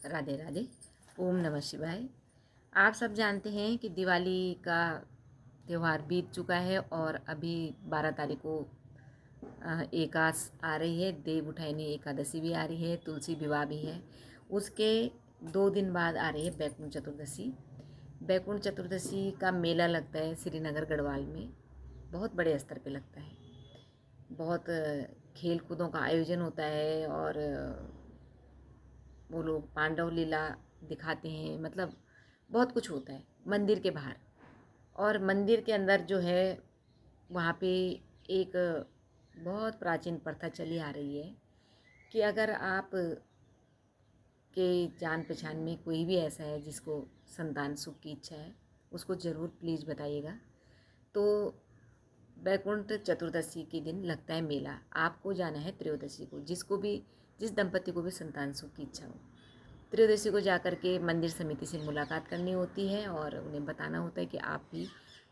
राधे राधे। ओम नमः शिवाय। आप सब जानते हैं कि दिवाली का त्यौहार बीत चुका है और अभी 12 तारीख को एकादश आ रही है, देव उठानी एकादशी भी आ रही है, तुलसी विवाह भी है। उसके 2 दिन बाद आ रही है बैकुंठ चतुर्दशी। बैकुंठ चतुर्दशी का मेला लगता है श्रीनगर गढ़वाल में, बहुत बड़े स्तर पे लगता है। बहुत खेल कूदों का आयोजन होता है और वो लोग पांडव लीला दिखाते हैं, मतलब बहुत कुछ होता है मंदिर के बाहर। और मंदिर के अंदर जो है वहाँ पे एक बहुत प्राचीन प्रथा चली आ रही है कि अगर आप के जान पहचान में कोई भी ऐसा है जिसको संतान सुख की इच्छा है, उसको ज़रूर प्लीज़ बताइएगा। तो बैकुंठ चतुर्दशी के दिन लगता है मेला। आपको जाना है त्रयोदशी को, जिस दंपति को भी संतान सुख की इच्छा हो, त्रयोदशी को जाकर के मंदिर समिति से मुलाकात करनी होती है और उन्हें बताना होता है कि आप भी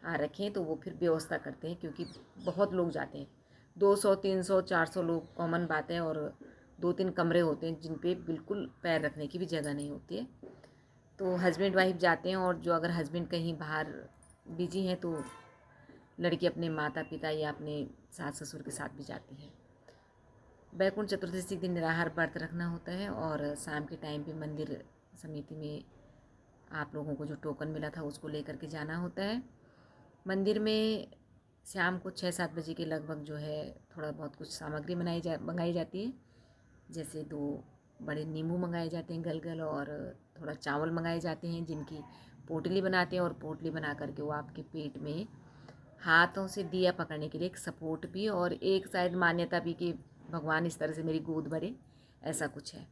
आ रखें। तो वो फिर व्यवस्था करते हैं, क्योंकि बहुत लोग जाते हैं, 200 300 400 लोग कॉमन बात है। और 2-3 कमरे होते हैं जिन पे बिल्कुल पैर रखने की भी जगह नहीं होती है। तो हस्बैंड वाइफ जाते हैं, और जो अगर हस्बैंड कहीं बाहर बिजी हैं तो लड़की अपने माता पिता या अपने सास ससुर के साथ भी जाती है। बैकुंठ चतुर्दशी के दिन निराहार व्रत रखना होता है और शाम के टाइम पे मंदिर समिति में आप लोगों को जो टोकन मिला था उसको लेकर के जाना होता है। मंदिर में शाम को 6-7 बजे के लगभग जो है थोड़ा बहुत कुछ सामग्री मंगाई जाती है। जैसे 2 बड़े नींबू मंगाए जाते हैं गलगल, और थोड़ा चावल मंगाए जाते हैं जिनकी पोटली बनाते हैं। और पोटली बना करके वो आपके पेट में हाथों से दिया पकड़ने के लिए एक सपोर्ट भी, और एक शायद मान्यता भी कि भगवान इस तरह से मेरी गोद भरे, ऐसा कुछ है।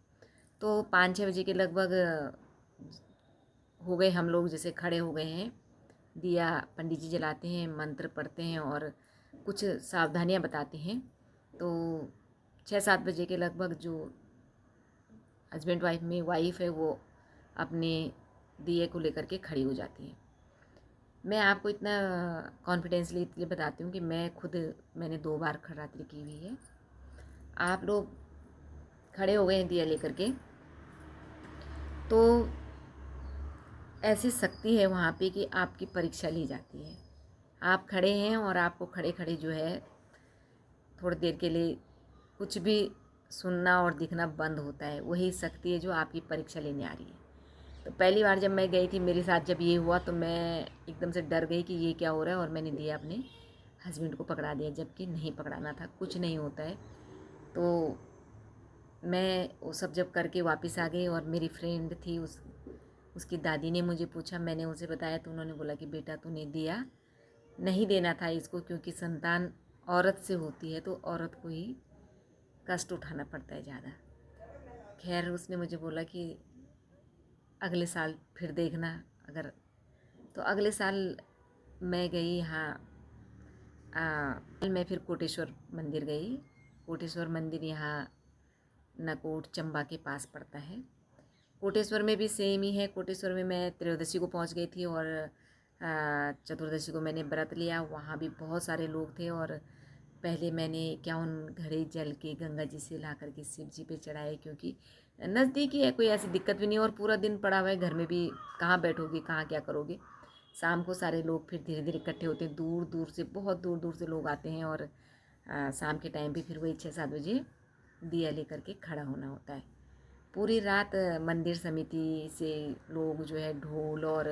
तो 5-6 बजे के लगभग हो गए, हम लोग जैसे खड़े हो गए हैं, दिया पंडित जी जलाते हैं, मंत्र पढ़ते हैं और कुछ सावधानियां बताते हैं। तो 6-7 बजे के लगभग जो हस्बैंड वाइफ है वो अपने दिए को लेकर के खड़ी हो जाती है। मैं आपको इतना कॉन्फिडेंसली इसलिए बताती हूँ कि मैंने 2 बार खड़रात्रि की हुई है। आप लोग खड़े हो गए हैं दिया लेकर के, तो ऐसी शक्ति है वहाँ पे कि आपकी परीक्षा ली जाती है। आप खड़े हैं और आपको खड़े खड़े जो है थोड़ी देर के लिए कुछ भी सुनना और दिखना बंद होता है। वही शक्ति है जो आपकी परीक्षा लेने आ रही है। तो पहली बार जब मैं गई थी, मेरे साथ जब ये हुआ तो मैं एकदम से डर गई कि ये क्या हो रहा है, और मैंने दिया अपने हस्बैंड को पकड़ा दिया, जबकि नहीं पकड़ाना था, कुछ नहीं होता है। तो मैं वो सब जब करके वापस आ गई, और मेरी फ्रेंड थी, उसकी दादी ने मुझे पूछा, मैंने उसे बताया तो उन्होंने बोला कि बेटा तूने दिया नहीं देना था इसको, क्योंकि संतान औरत से होती है तो औरत को ही कष्ट उठाना पड़ता है ज़्यादा। खैर उसने मुझे बोला कि अगले साल फिर देखना अगर। तो अगले साल मैं गई यहाँ, मैं फिर कोटेश्वर मंदिर गई। कोटेश्वर मंदिर यहाँ नकोट चंबा के पास पड़ता है। कोटेश्वर में भी सेम ही है। कोटेश्वर में मैं त्रयोदशी को पहुँच गई थी और चतुर्दशी को मैंने व्रत लिया। वहाँ भी बहुत सारे लोग थे, और पहले मैंने 51 घड़े जल के गंगा जी से ला करके शिव जी पे चढ़ाए, क्योंकि नज़दीक ही है, कोई ऐसी दिक्कत भी नहीं, और पूरा दिन पड़ा हुआ है घर में भी, कहाँ बैठोगे, कहाँ क्या करोगे। शाम को सारे लोग फिर धीरे धीरे इकट्ठे होते हैं, दूर दूर से, बहुत दूर दूर से लोग आते हैं। और शाम के टाइम भी फिर वही 6-7 बजे दिया लेकर के खड़ा होना होता है। पूरी रात मंदिर समिति से लोग जो है ढोल और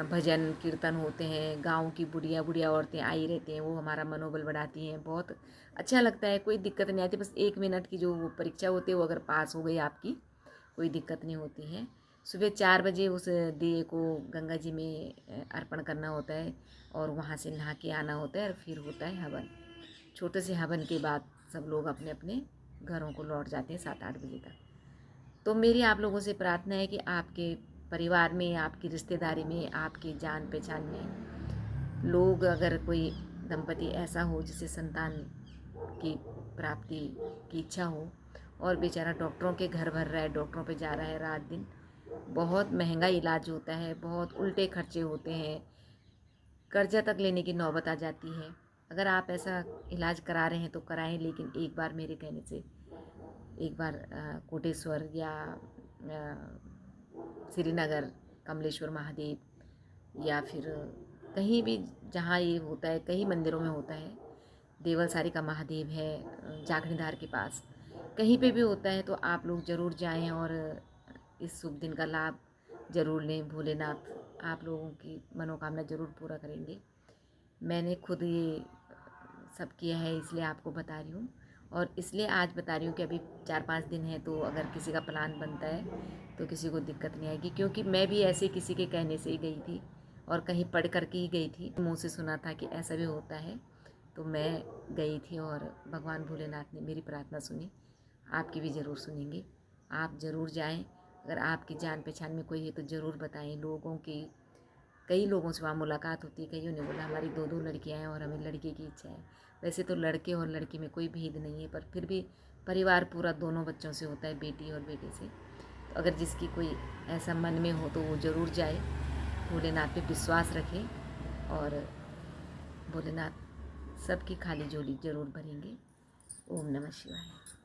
भजन कीर्तन होते हैं। गांव की बुढ़िया बुढ़िया औरतें आई रहती हैं, वो हमारा मनोबल बढ़ाती हैं। बहुत अच्छा लगता है, कोई दिक्कत नहीं आती। बस 1 मिनट की जो वो परीक्षा होती है, वो अगर पास हो गई आपकी, कोई दिक्कत नहीं होती है। सुबह 4 बजे उस दिए को गंगा जी में अर्पण करना होता है, और वहाँ से नहा के आना होता है, और फिर होता है हवन। छोटे से हवन के बाद सब लोग अपने अपने घरों को लौट जाते हैं 7-8 बजे तक। तो मेरी आप लोगों से प्रार्थना है कि आपके परिवार में, आपकी रिश्तेदारी में, आपकी जान पहचान में लोग, अगर कोई दंपति ऐसा हो जिसे संतान की प्राप्ति की इच्छा हो, और बेचारा डॉक्टरों के घर भर रहा है, डॉक्टरों पे जा रहा है रात दिन, बहुत महंगा इलाज होता है, बहुत उल्टे खर्चे होते हैं, कर्जा तक लेने की नौबत आ जाती है। अगर आप ऐसा इलाज करा रहे हैं तो कराएं, लेकिन एक बार मेरे कहने से एक बार कोटेश्वर या श्रीनगर कमलेश्वर महादेव या फिर कहीं भी जहाँ ये होता है, कई मंदिरों में होता है। देवलसारी का महादेव है जाखणीधार के पास, कहीं पे भी होता है। तो आप लोग ज़रूर जाएं और इस शुभ दिन का लाभ ज़रूर लें। भोलेनाथ आप लोगों की मनोकामना ज़रूर पूरा करेंगे। मैंने खुद ये सब किया है, इसलिए आपको बता रही हूँ। और इसलिए आज बता रही हूँ कि अभी 4-5 दिन है, तो अगर किसी का प्लान बनता है तो किसी को दिक्कत नहीं आएगी। क्योंकि मैं भी ऐसे किसी के कहने से ही गई थी और कहीं पढ़ करके ही गई थी, मुँह से सुना था कि ऐसा भी होता है। तो मैं गई थी और भगवान भोलेनाथ ने मेरी प्रार्थना सुनी, आपकी भी ज़रूर सुनेंगे। आप ज़रूर जाएं। अगर आपकी जान पहचान में कोई है तो ज़रूर बताएं। लोगों की कई लोगों से वहाँ मुलाकात होती है। कईयों ने बोला हमारी 2-2 लड़कियाँ हैं और हमें लड़के की इच्छा है। वैसे तो लड़के और लड़की में कोई भेद नहीं है, पर फिर भी परिवार पूरा दोनों बच्चों से होता है, बेटी और बेटे से। तो अगर जिसकी कोई ऐसा मन में हो तो वो ज़रूर जाए, भोलेनाथ पे विश्वास रखें और भोलेनाथ सबकी खाली झोली ज़रूर भरेंगे। ओम नमः शिवाय।